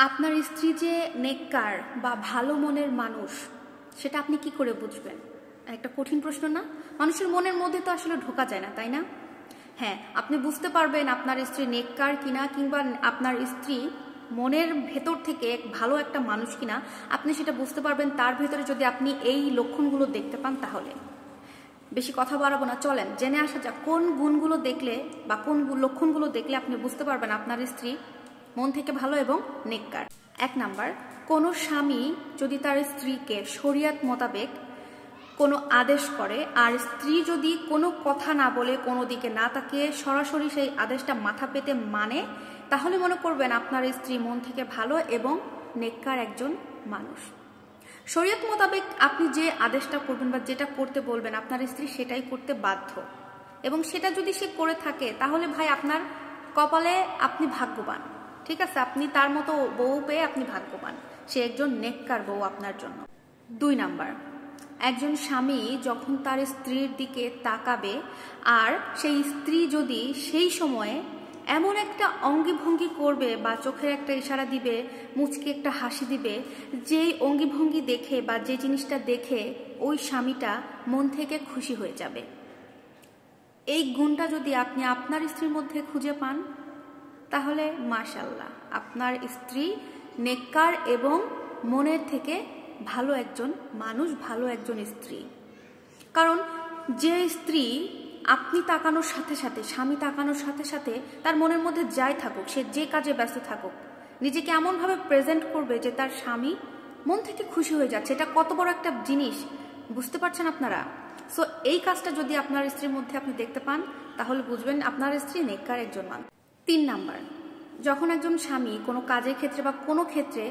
আপনার স্ত্রী যে নেককার বা ভালো মনের মানুষ সেটা আপনি কি করে বুঝবেন? একটা কঠিন প্রশ্ন না? মানুষের মনের মধ্যে তো আসলে ঢোকা যায় না, তাই না? হ্যাঁ, আপনি বুঝতে পারবেন আপনার স্ত্রী নেককার কিনা, কিংবা আপনার স্ত্রী মনের ভেতর থেকে ভালো একটা মানুষ কিনা আপনি সেটা বুঝতে পারবেন তার ভেতরে যদি আপনি এই লক্ষণগুলো দেখতে পান। তাহলে বেশি কথা বাড়াবো না, চলেন জেনে আসা যাক কোন গুণগুলো দেখলে বা কোন লক্ষণগুলো দেখলে আপনি বুঝতে পারবেন আপনার স্ত্রী মন থেকে ভালো এবং নেককার। 1 নাম্বার, কোনো স্বামী যদি তার স্ত্রীকে শরিয়ত মোতাবেক কোনো আদেশ করে আর স্ত্রী যদি কোনো কথা না বলে, কোনো দিকে না তাকিয়ে সরাসরি সেই আদেশটা মাথা পেতে মানে, তাহলে মনে করবেন আপনার স্ত্রী মন থেকে ভালো এবং নেককার একজন মানুষ। শরিয়ত মোতাবেক আপনি যে আদেশটা করবেন বা যেটা করতে বলবেন আপনার স্ত্রী সেটাই করতে বাধ্য, এবং সেটা যদি সে করে থাকে তাহলে ভাই আপনার কপালে আপনি ভাগ্যবান। ঠিক আছে, আপনি তার মতো বউ পেয়ে আপনি ভাগ্যবান, সে একজন নেককার বউ আপনার জন্য। 2 নাম্বার, একজন স্বামী যখন তার স্ত্রীর দিকে তাকাবে আর সেই স্ত্রী যদি সেই সময়ে এমন একটা অঙ্গিভঙ্গি করবে বা চোখের একটা ইশারা দিবে, মুচকে একটা হাসি দিবে, যেই অঙ্গিভঙ্গি দেখে বা যে জিনিসটা দেখে ওই স্বামীটা মন থেকে খুশি হয়ে যাবে। এই গুণটা যদি আপনি আপনার স্ত্রীর মধ্যে খুঁজে পান তাহলে মাশাআল্লাহ, আপনার স্ত্রী নেককার এবং মনের থেকে ভালো একজন মানুষ, ভালো একজন স্ত্রী। কারণ যে স্ত্রী আপনি তাকানোর সাথে সাথে, স্বামী তাকানোর সাথে সাথে তার মনের মধ্যে যাই থাকুক, সে যে কাজে ব্যস্ত থাকুক, নিজেকে এমনভাবে প্রেজেন্ট করবে যে তার স্বামী মন থেকে খুশি হয়ে যাচ্ছে, এটা কত বড় একটা জিনিস, বুঝতে পারছেন আপনারা? সো এই কাজটা যদি আপনার স্ত্রীর মধ্যে আপনি দেখতে পান তাহলে বুঝবেন আপনার স্ত্রী নেককার একজন মানুষ। 3 নাম্বার, যখন একজন স্বামী কোনো কাজের ক্ষেত্রে বা কোনো ক্ষেত্রে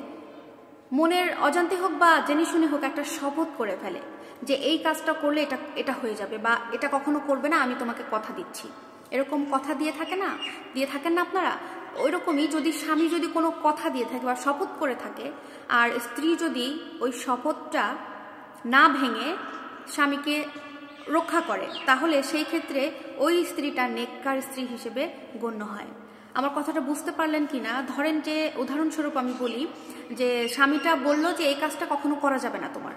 মনের অজান্তে হোক বা জেনে শুনে হোক একটা শপথ করে ফেলে যে এই কাজটা করলে এটা এটা হয়ে যাবে বা এটা কখনো করবে না, আমি তোমাকে কথা দিচ্ছি, এরকম কথা দিয়ে থাকেন না আপনারা? ওইরকমই যদি স্বামী যদি কোনো কথা দিয়ে থাকে বা শপথ করে থাকে আর স্ত্রী যদি ওই শপথটা না ভেঙে স্বামীকে রক্ষা করে তাহলে সেই ক্ষেত্রে ওই স্ত্রীটা নেককার স্ত্রী হিসেবে গণ্য হয়। আমার কথাটা বুঝতে পারলেন কিনা? ধরেন যে উদাহরণস্বরূপ আমি বলি যে স্বামীটা বললো যে এই কাজটা কখনো করা যাবে না তোমার,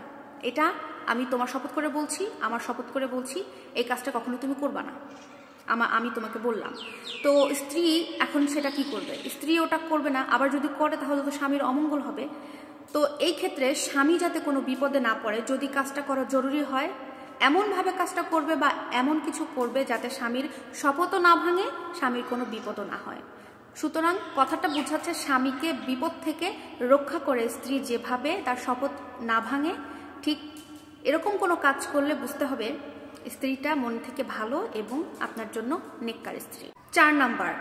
এটা আমি তোমার শপথ করে বলছি, আমার শপথ করে বলছি, এই কাজটা কখনো তুমি করবা না, আমি তোমাকে বললাম। তো স্ত্রী এখন সেটা কি করবে? স্ত্রী ওটা করবে না, আবার যদি করে তাহলে তো স্বামীর অমঙ্গল হবে। তো এই ক্ষেত্রে স্বামী যাতে কোনো বিপদে না পড়ে, যদি কাজটা করা জরুরি হয় এমনভাবে কাজটা করবে বা এমন কিছু করবে যাতে স্বামীর শপথও না ভাঙে, স্বামীর কোনো বিপদও না হয়। সুতরাং কথাটা বোঝাচ্ছে স্বামীকে বিপদ থেকে রক্ষা করে স্ত্রী যেভাবে তার শপথ না ভাঙে, ঠিক এরকম কোনো কাজ করলে বুঝতে হবে স্ত্রীটা মন থেকে ভালো এবং আপনার জন্য নেককার স্ত্রী। 4 নাম্বার,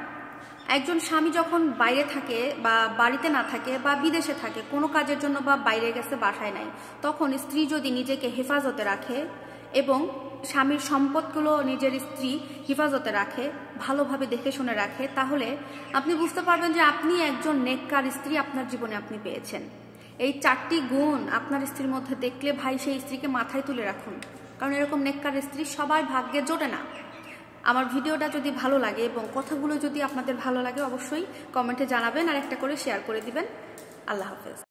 একজন স্বামী যখন বাইরে থাকে বা বাড়িতে না থাকে বা বিদেশে থাকে কোনো কাজের জন্য বা বাইরে গেছে, বাসায় নাই, তখন স্ত্রী যদি নিজেকে হেফাজতে রাখে এবং স্বামীর সম্পদগুলো নিজের স্ত্রী হেফাজতে রাখে, ভালোভাবে দেখে শুনে রাখে, তাহলে আপনি বুঝতে পারবেন যে আপনি একজন নেককার স্ত্রী আপনার জীবনে আপনি পেয়েছেন। এই 4টি গুণ আপনার স্ত্রীর মধ্যে দেখলে ভাই সেই স্ত্রীকে মাথায় তুলে রাখুন, কারণ এরকম নেককার স্ত্রী সবার ভাগ্যে জোটে না। আমার ভিডিওটা যদি ভালো লাগে এবং কথাগুলো যদি আপনাদের ভালো লাগে অবশ্যই কমেন্টে জানাবেন আর একটা করে শেয়ার করে দিবেন। আল্লাহ হাফেজ।